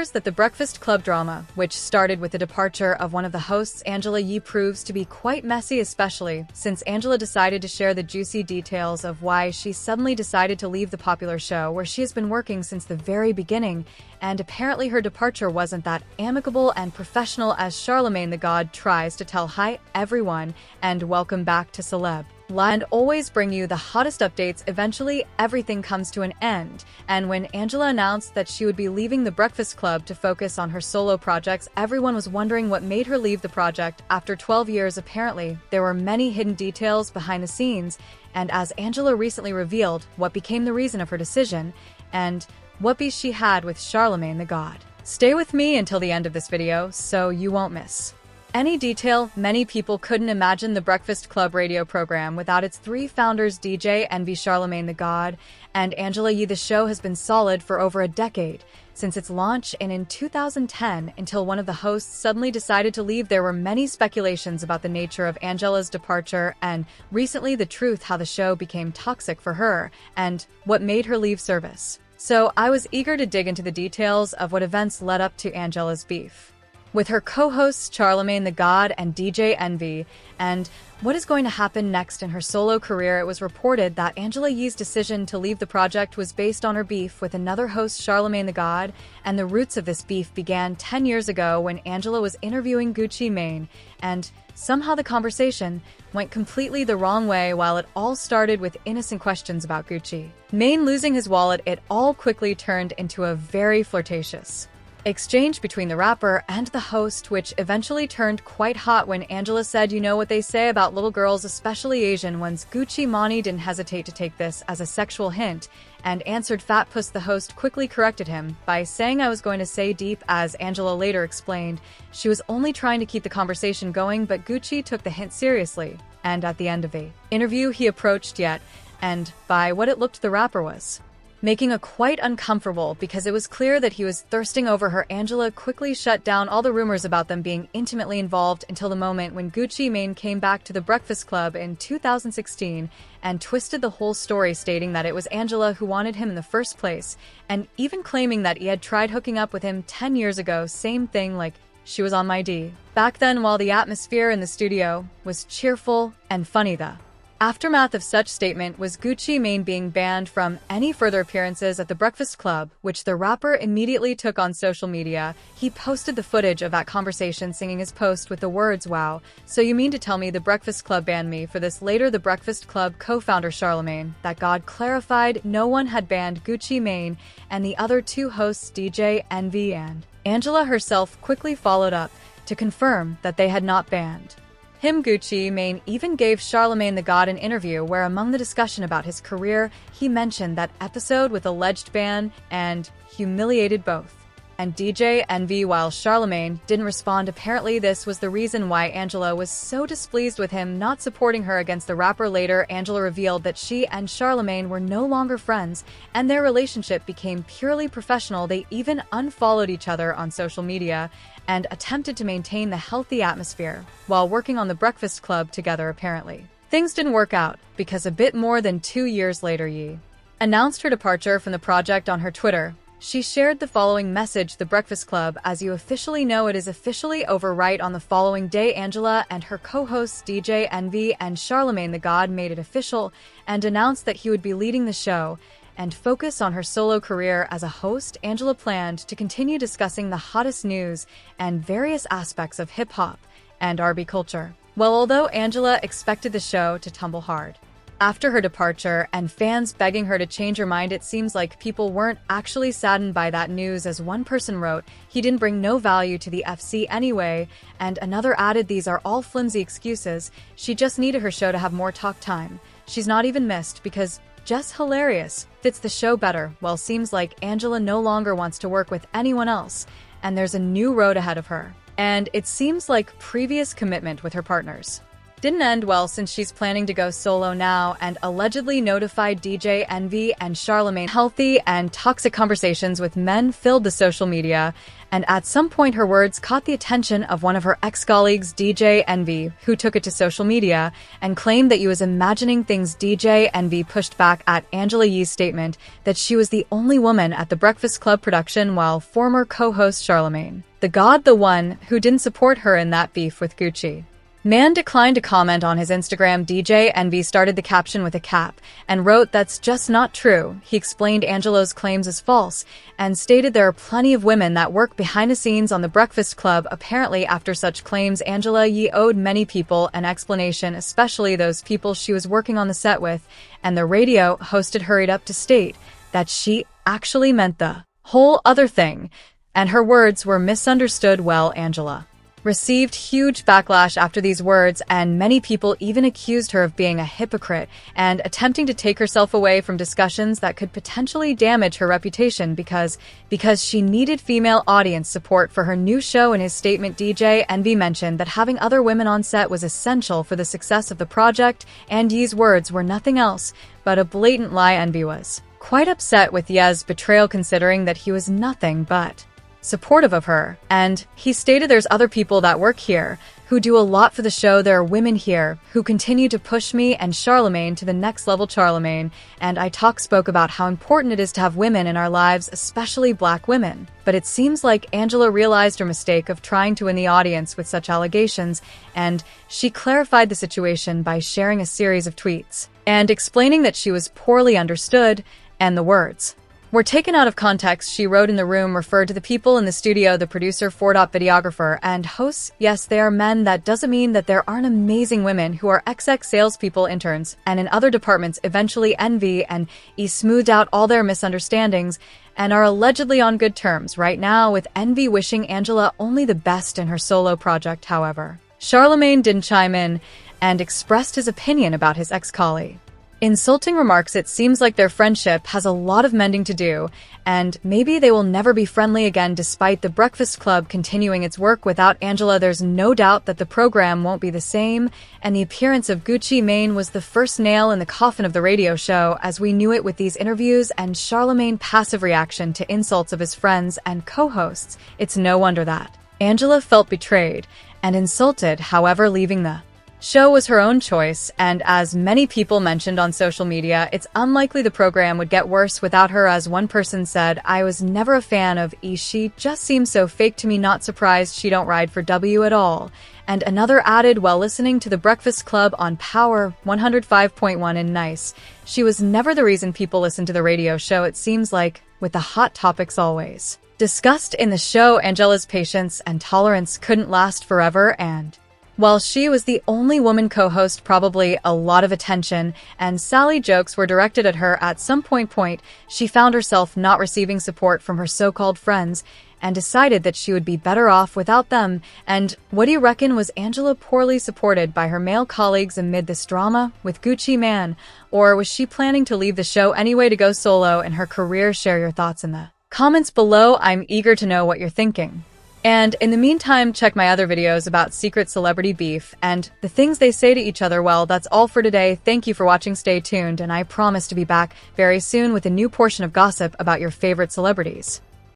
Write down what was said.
That the Breakfast Club drama, which started with the departure of one of the hosts, Angela Yee, proves to be quite messy, especially since Angela decided to share the juicy details of why she suddenly decided to leave the popular show where she has been working since the very beginning, and apparently her departure wasn't that amicable and professional as Charlemagne the God tries to tell hi everyone and welcome back to Celeb and always bring you the hottest updates. Eventually, everything comes to an end, and when Angela announced that she would be leaving the Breakfast Club to focus on her solo projects, everyone was wondering what made her leave the project after 12 years. Apparently, there were many hidden details behind the scenes, and as Angela recently revealed what became the reason of her decision, and what beef she had with Charlemagne the God. Stay with me until the end of this video so you won't miss any detail. Many people couldn't imagine the Breakfast Club radio program without its three founders, DJ Envy, Charlemagne the God, and Angela Yee. The show has been solid for over a decade, since its launch in 2010 until one of the hosts suddenly decided to leave. There were many speculations about the nature of Angela's departure, and recently the truth how the show became toxic for her and what made her leave service. So I was eager to dig into the details of what events led up to Angela's beef with her co-hosts Charlemagne the God and DJ Envy, and what is going to happen next in her solo career. It was reported that Angela Yee's decision to leave the project was based on her beef with another host, Charlemagne the God, and the roots of this beef began 10 years ago when Angela was interviewing Gucci Mane, and somehow the conversation went completely the wrong way. While it all started with innocent questions about Gucci Mane losing his wallet, it all quickly turned into a very flirtatious exchange between the rapper and the host, which eventually turned quite hot when Angela said, "You know what they say about little girls, especially Asian ones." Gucci Mane didn't hesitate to take this as a sexual hint and answered, "Fat puss." The host quickly corrected him by saying, "I was going to say deep." As Angela later explained, she was only trying to keep the conversation going, but Gucci took the hint seriously, and at the end of the interview he approached yet, and by what it looked, the rapper was making her quite uncomfortable because it was clear that he was thirsting over her. Angela quickly shut down all the rumors about them being intimately involved until the moment when Gucci Mane came back to the Breakfast Club in 2016 and twisted the whole story, stating that it was Angela who wanted him in the first place, and even claiming that he had tried hooking up with him 10 years ago. Same thing, like she was on my D back then. While the atmosphere in the studio was cheerful and funny, the aftermath of such statement was Gucci Mane being banned from any further appearances at the Breakfast Club, which the rapper immediately took on social media. He posted the footage of that conversation, singing his post with the words, "Wow, so you mean to tell me the Breakfast Club banned me for this?" Later, the Breakfast Club co-founder Charlemagne that God clarified no one had banned Gucci Mane, and the other two hosts, DJ Envy and Angela herself, quickly followed up to confirm that they had not banned him. Gucci Mane even gave Charlemagne the God an interview where, among the discussion about his career, he mentioned that episode with alleged ban and humiliated both and DJ Envy. While Charlemagne didn't respond, apparently this was the reason why Angela was so displeased with him not supporting her against the rapper. Later, Angela revealed that she and Charlemagne were no longer friends, and their relationship became purely professional. They even unfollowed each other on social media and attempted to maintain the healthy atmosphere while working on the Breakfast Club together. Apparently, things didn't work out because a bit more than 2 years later, Yee announced her departure from the project on her Twitter. She shared the following message: "The Breakfast Club, as you officially know it, is officially over." Right on the following day, Angela and her co-hosts DJ Envy and Charlemagne the God made it official and announced that he would be leading the show and focus on her solo career as a host. Angela planned to continue discussing the hottest news and various aspects of hip-hop and R&B culture. Well, although Angela expected the show to tumble hard after her departure and fans begging her to change her mind, it seems like people weren't actually saddened by that news. As one person wrote, "He didn't bring no value to the FC anyway," and another added, "These are all flimsy excuses. She just needed her show to have more talk time. She's not even missed because just hilarious. Fits the show better." Well, seems like Angela no longer wants to work with anyone else, and there's a new road ahead of her. And it seems like previous commitment with her partners didn't end well since she's planning to go solo now and allegedly notified DJ Envy and Charlemagne. Healthy and toxic conversations with men filled the social media, and at some point her words caught the attention of one of her ex-colleagues, DJ Envy, who took it to social media and claimed that he was imagining things. DJ Envy pushed back at Angela Yee's statement that she was the only woman at the Breakfast Club production, while former co-host Charlemagne, the one who didn't support her in that beef with Gucci Man declined to comment on his Instagram. DJ Envy started the caption with a cap and wrote, "That's just not true." He explained Angela's claims as false and stated there are plenty of women that work behind the scenes on the Breakfast Club. Apparently, after such claims, Angela Yee owed many people an explanation, especially those people she was working on the set with, and the radio host hurried up to state that she actually meant the whole other thing, and her words were misunderstood. Well, Angela received huge backlash after these words, and many people even accused her of being a hypocrite and attempting to take herself away from discussions that could potentially damage her reputation because she needed female audience support for her new show. In his statement, DJ Envy mentioned that having other women on set was essential for the success of the project, and Yee's words were nothing else but a blatant lie. Envy was quite upset with Yee's betrayal, considering that he was nothing but supportive of her, and he stated, "There's other people that work here who do a lot for the show. There are women here who continue to push me and Charlemagne to the next level. Charlemagne and I spoke about how important it is to have women in our lives, especially black women." But it seems like Angela realized her mistake of trying to win the audience with such allegations, and she clarified the situation by sharing a series of tweets and explaining that she was poorly understood and the words were taken out of context. She wrote, "In the room," referred to the people in the studio, the producer, videographer, and hosts. "Yes, they are men. That doesn't mean that there aren't amazing women who are XX salespeople, interns, and in other departments." Eventually, Envy and E smoothed out all their misunderstandings and are allegedly on good terms right now, with Envy wishing Angela only the best in her solo project. However, Charlemagne didn't chime in and expressed his opinion about his ex-colleague. Insulting remarks. It seems like their friendship has a lot of mending to do, and maybe they will never be friendly again. Despite the Breakfast Club continuing its work without Angela, there's no doubt that the program won't be the same, and the appearance of Gucci Mane was the first nail in the coffin of the radio show as we knew it, with these interviews and Charlemagne's passive reaction to insults of his friends and co-hosts. It's no wonder that Angela felt betrayed and insulted. However, leaving the show was her own choice, and as many people mentioned on social media, it's unlikely the program would get worse without her. As one person said, "I was never a fan of E. She just seems so fake to me. Not surprised she don't ride for W at all." And another added, while listening to the Breakfast Club on Power 105.1 in Nice, "She was never the reason people listen to the radio show. It seems like, with the hot topics always discussed in the show, Angela's patience and tolerance couldn't last forever, and while she was the only woman co-host, probably a lot of attention and Sally jokes were directed at her. At some point, she found herself not receiving support from her so-called friends and decided that she would be better off without them." And what do you reckon? Was Angela poorly supported by her male colleagues amid this drama with Gucci Mane, or was she planning to leave the show anyway to go solo in her career? Share your thoughts in the comments below. I'm eager to know what you're thinking. And in the meantime, check my other videos about secret celebrity beef and the things they say to each other. Well, that's all for today. Thank you for watching. Stay tuned, and I promise to be back very soon with a new portion of gossip about your favorite celebrities.